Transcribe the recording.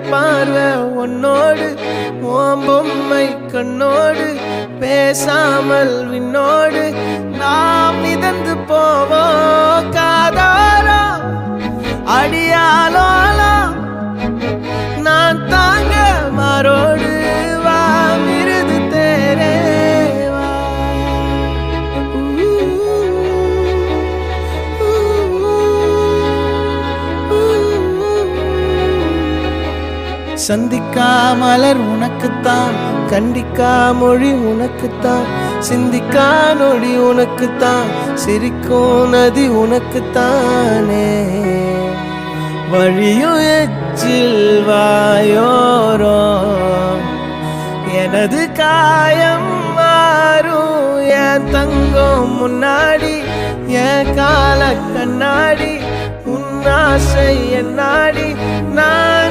பார்வை உன்னோடு ஓம் பொம்மை கண்ணோடு பேசாமல் விண்ணோடு நாம் மிதந்து போவோம் காதாரோ அடியாலோலோ நான் தாங்க மாறோடு வா மிருது தேரே வா சந்திக்கா மலர் உனக்குத்தான் கண்டிக்கா மொழி உனக்குத்தான் சிந்திக்கா நொடி உனக்குத்தான் சிரிக்கும் நதி உனக்குத்தானே வழியும் எச்சில் வாயோரோ எனது காயம் மாறும் என் தங்கம் முன்னாடி என் கால கண்ணாடி உன் ஆசை என் நாடி நான்